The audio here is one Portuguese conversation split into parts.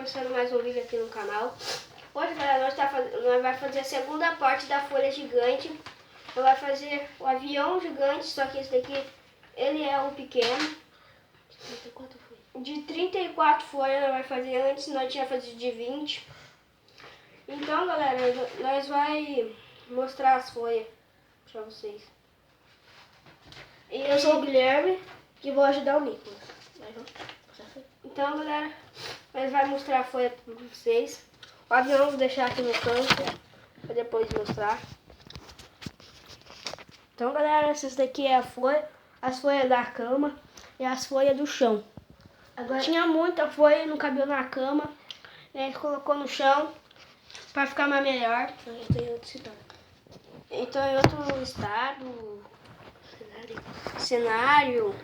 começando mais um vídeo aqui no canal. Hoje, galera, nós vamos fazer a segunda parte da folha gigante. Nós vamos fazer o avião gigante, só que esse daqui, ele é o pequeno. De 34 folhas nós vamos fazer antes, nós tínhamos fazer de 20. Então, galera, nós vamos mostrar as folhas para vocês. Eu sou o Guilherme, que vou ajudar o Nicolas. Então, galera, nós vamos mostrar a folha para vocês. O avião eu vou deixar aqui no canto para depois mostrar. Então, galera, essas daqui é a folha, as folhas da cama e as folhas do chão. Agora, tinha muita folha, não cabia na cama, a gente colocou no chão para ficar mais melhor. Então, em outro estado, cenário,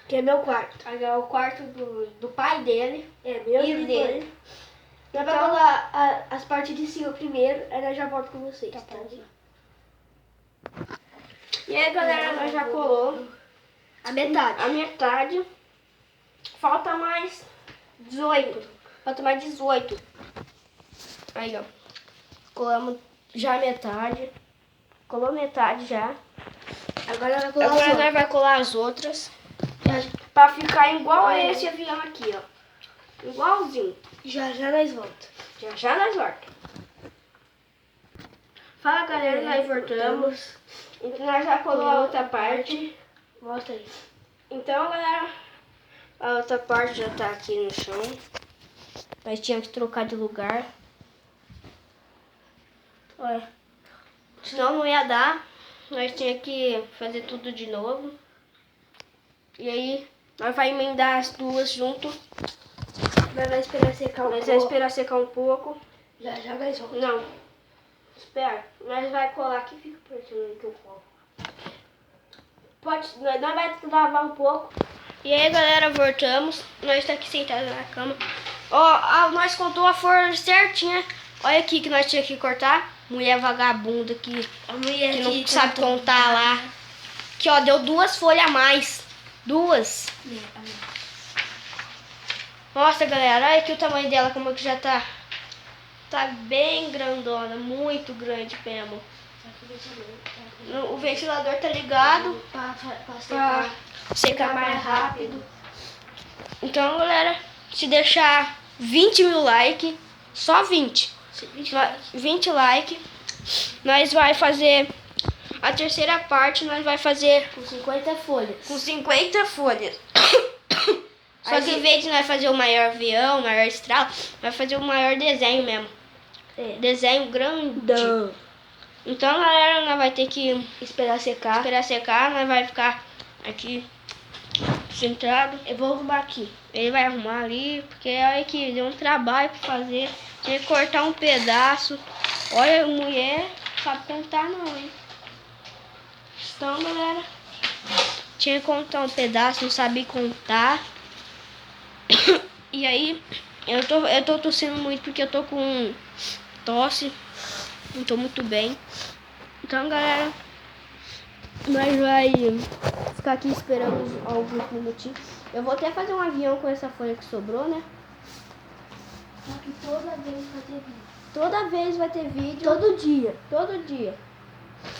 Que é meu quarto. aí é o quarto do pai dele. É meu e dele. Nós Então, vamos colar as partes de cima primeiro, aí nós já volto com vocês. Tá bom. E aí, galera, nós já colou A metade. a metade. Falta mais 18. Falta mais 18. Aí, ó. Colamos já a metade. Colou metade já. Agora vai colar Agora as nós vai colar as outras. Pra ficar igual a esse avião aqui, ó. Igualzinho. Já nós voltamos. Já nós voltamos. Fala, galera, nós voltamos. Então, nós já colou a outra parte. Mostra aí. Então, galera, a outra parte já tá aqui no chão. Nós tínhamos que trocar de lugar. Olha. Senão não ia dar. Nós tínhamos que fazer tudo de novo. E aí, nós vamos emendar as duas junto. Nós vamos esperar secar Nós vamos esperar secar um pouco. Já nós voltamos. Não. Espera. Nós vai colar aqui. Fica pertinho que eu colo. Nós vai travar um pouco. E aí, galera, voltamos. Nós estamos aqui sentados na cama. Ó, nós contou a folha certinha. Olha aqui que nós tínhamos que cortar. Mulher vagabunda que não sabe contar lá. Aqui, ó, deu 2 folhas a mais. 2. Nossa, galera, olha aqui o tamanho dela, como que já tá. Tá bem grandona, muito grande mesmo. O ventilador tá ligado pra secar mais rápido. Então, galera, se deixar 20 mil likes, só 20. 20 likes, nós vai fazer a terceira parte, nós vai fazer Com 50 folhas. com 50 folhas. Só que em vez de nós fazer o maior avião, o maior estrela, vai fazer o maior desenho mesmo. É. Desenho grande. Então, galera, nós vai ter que Esperar secar. nós vai ficar aqui sentado. Eu vou arrumar aqui. Ele vai arrumar ali, porque olha que deu um trabalho pra fazer. Tinha que cortar um pedaço. Olha, mulher sabe contar não, hein? Então, galera, tinha que contar um pedaço, não sabia contar. E aí, eu tô tossindo muito porque eu tô com tosse. Não tô muito bem. Então, galera, nós vai ficar aqui esperando alguns minutinhos. Eu vou até fazer um avião com essa folha que sobrou, né? Só que toda vez vai ter vídeo. Toda vez vai ter vídeo. Todo dia. Todo dia.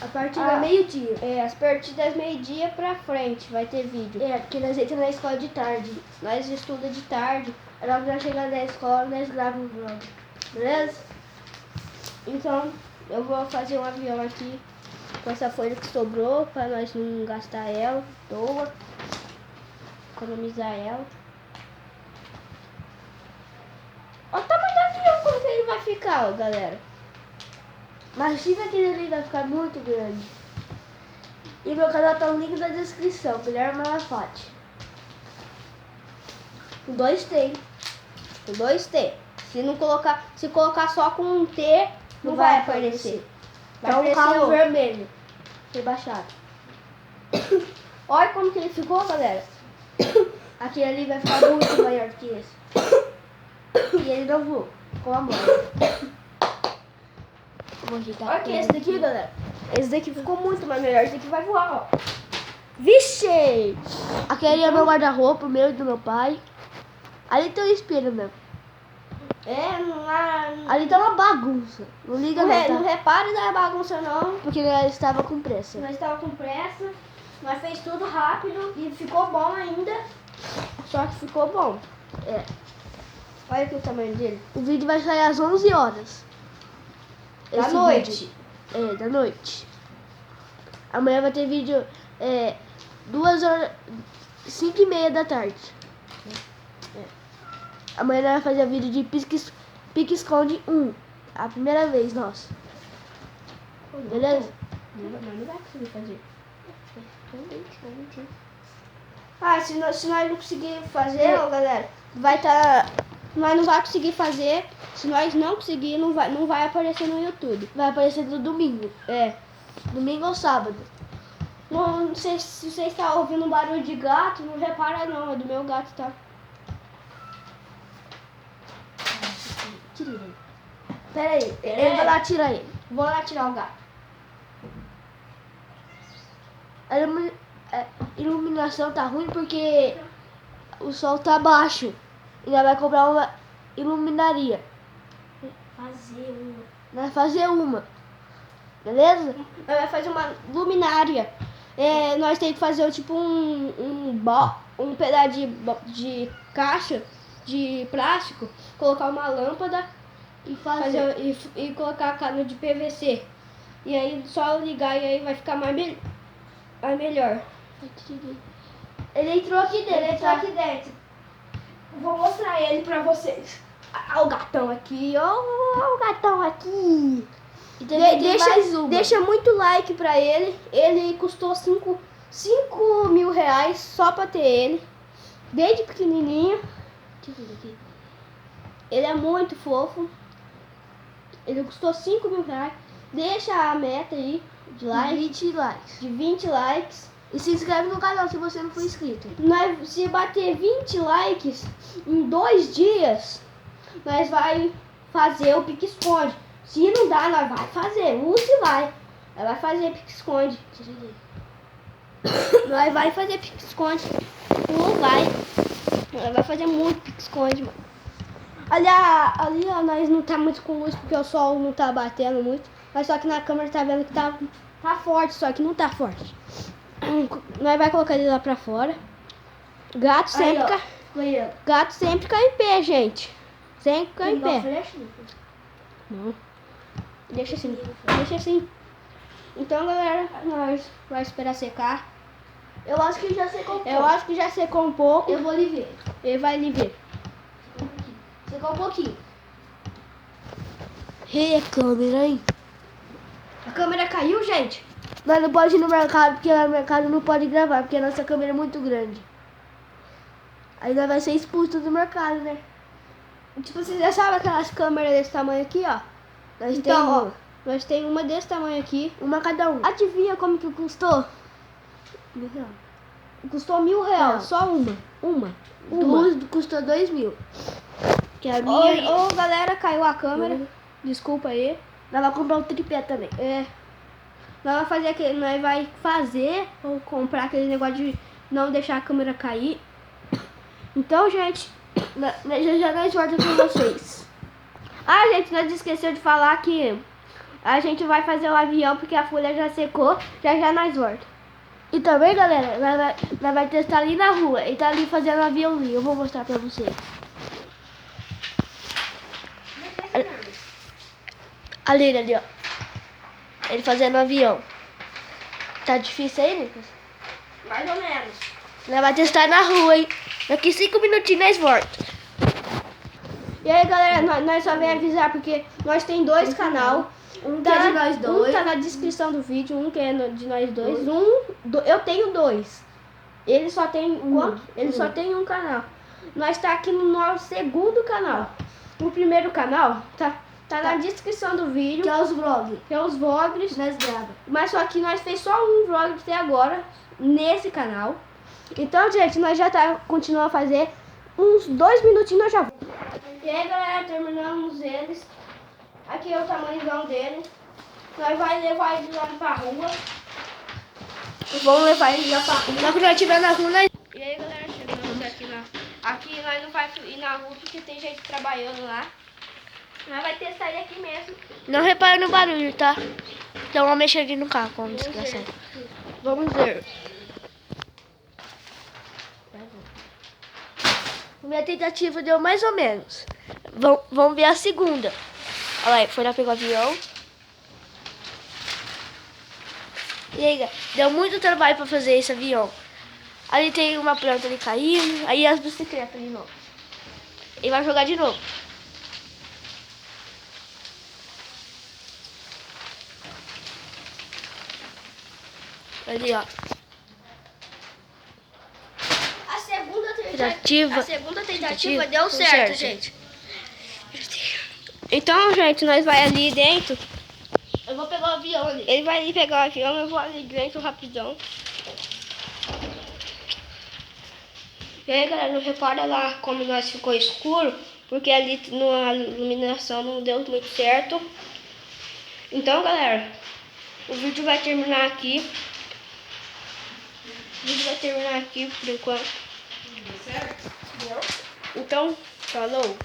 A partir do meio-dia. É, as partidas meio-dia pra frente vai ter vídeo. É, porque nós entramos na escola de tarde. Nós estudamos de tarde. Aí logo nós chegamos na escola, nós gravamos um vlog. Beleza? Então, eu vou fazer um avião aqui com essa folha que sobrou pra nós não gastar ela à toa. Economizar ela. Olha o tamanho do avião, como que ele vai ficar, ó, galera. Imagina que ele vai ficar muito grande. E meu canal tá o link na descrição, Guilherme Malafate. Com 2 T. Com 2 T. Se colocar só com um T, não vai aparecer. Vai Tá um aparecer carro outro. vermelho. Rebaixado. Olha como que ele ficou, galera. Aquele ali vai ficar muito maior que esse. E ele não voa. Com a mão. Vou agitar Olha aqui aqui, esse daqui, galera. Esse daqui ficou muito mais melhor. Esse daqui vai voar, ó. Vixe! Aquele é meu guarda-roupa, o meu e do meu pai. Ali tem um espelho mesmo. Ali tá uma bagunça. Não liga não, Não tá? repare da bagunça não. Porque nós estava com pressa. Nós estava com pressa, nós fez tudo rápido e ficou bom ainda. Só que ficou bom. É. Olha aqui o tamanho dele. O vídeo vai sair às 11 horas. Da Esse noite. vídeo. É, da noite. Amanhã vai ter vídeo 2 horas, 5h30 da tarde. É. Amanhã nós vamos fazer vídeo de pique-esconde 1. A primeira vez, nossa. Beleza? Não vai conseguir fazer. Ah, se nós não conseguir fazer, ó, galera, vai estar... Nós não vai conseguir fazer. Se nós não conseguir, não vai aparecer no YouTube. Vai aparecer no domingo. É. Domingo ou sábado. Não sei se você está ouvindo um barulho de gato, não repara não, é do meu gato, tá? Tira ele. Pera aí, eu vou lá tirar ele. Vou lá tirar o gato. A iluminação tá ruim porque o sol tá baixo. E nós vai comprar uma iluminaria. Nós vai fazer uma. Beleza? Nós vai fazer uma luminária. Nós temos que fazer tipo um pedaço de caixa de plástico, colocar uma lâmpada E fazer. e colocar a cano de PVC. E aí só ligar e aí vai ficar melhor. Ele entrou aqui dentro. Ele entrou aqui dentro. Vou mostrar ele pra vocês. Olha o gatão aqui, ó o gatão aqui. E tem mais uma. Deixa muito like pra ele. Ele custou 5 mil reais só pra ter ele. Desde pequenininho. Deixa eu ver aqui. Ele é muito fofo. Ele custou 5 mil reais. Deixa a meta aí de like. 20 likes. De 20 likes. E se inscreve no canal se você não for inscrito. Se bater 20 likes em 2 dias, nós vai fazer o pique-esconde. Se não dá, nós vai fazer. Se vai. Nós vai fazer pique-esconde. Nós vai fazer pique-esconde. Não vai. Nós vai fazer muito pique-esconde, mano. Ali, ó, nós não tá muito com luz porque o sol não tá batendo muito. Mas só que na câmera tá vendo que tá forte, só que não tá forte. Nós vai colocar ele lá pra fora. Gato sempre, gato sempre cai em pé, gente. Sempre cai em pé. Não. Deixa assim. Deixa assim. Então, galera, nós vai esperar secar. Eu acho que já secou um pouco. Eu acho que já secou um pouco. Eu vou lhe ver. Ele vai lhe ver. Secou um pouquinho. E a câmera, hein? A câmera caiu, gente? Nós não pode ir no mercado, porque no mercado não pode gravar, porque a nossa câmera é muito grande. Aí nós vai ser expulso do mercado, né? Tipo, vocês já sabem aquelas câmeras desse tamanho aqui, ó? Nós tem uma desse tamanho aqui. Uma cada um. Adivinha como que custou? R$1.000. Custou R$1.000, Não. só uma. Duas custou 2.000. Que a minha... Ô, galera, caiu a câmera. Desculpa aí. Nós vamos comprar um tripé também. Nós vai fazer ou comprar aquele negócio de não deixar a câmera cair. Então, gente, Já nós voltamos com vocês. gente, nós esqueceu de falar que a gente vai fazer o avião porque a folha já secou. Já nós voltamos. E também, galera, nós vai testar ali na rua. Ele tá ali fazendo um aviãozinho. Eu vou mostrar pra vocês. Ali, ó. Ele fazendo um avião. Tá difícil aí, Lucas? Mais ou menos. Nós vai testar na rua, hein? Daqui 5 minutinhos nós voltamos. E aí, galera, nós só vem avisar porque nós tem 2 canal. Um que é de nós dois. Um tá na descrição do vídeo, um que é de nós dois. Eu tenho 2. Ele só tem quanto? Ele só tem um canal. Nós tá aqui no nosso segundo canal. O primeiro canal tá na descrição do vídeo. Que é os vlogs. Que é os vlogs. Nós grava. Mas só que nós fez só um vlog até agora nesse canal. Então, gente, nós já continuando a fazer uns 2 minutinhos nós já vamos. E aí, galera, terminamos eles. Aqui é o tamanhozão dele. Nós vai levar ele lá pra rua. Vamos levar ele lá pra rua. Nós já estiver na rua, nós... E aí, galera, chegamos aqui nós não vai ir na rua porque tem gente trabalhando lá. Nós vai testar ele aqui mesmo. Não repara no barulho, tá? Então vamos mexer aqui no carro, como desgraçado. Vamos ver. A minha tentativa deu mais ou menos. Vamos ver a segunda. Olha lá, foi lá pegar o avião. E aí, deu muito trabalho pra fazer esse avião. Ali tem uma planta ali caindo. Aí as bicicletas de novo. E vai jogar de novo. Ali, ó. A segunda Tentativa. deu Deu certo, certo. gente. Então, gente, nós vai ali dentro. Eu vou pegar o avião ali. Ele vai ali pegar o avião, eu vou ali dentro rapidão. E aí, galera, não repara lá como nós ficou escuro, porque ali na iluminação não deu muito certo. Então, galera, o vídeo vai terminar aqui. O vídeo vai terminar aqui por enquanto. Então, falou!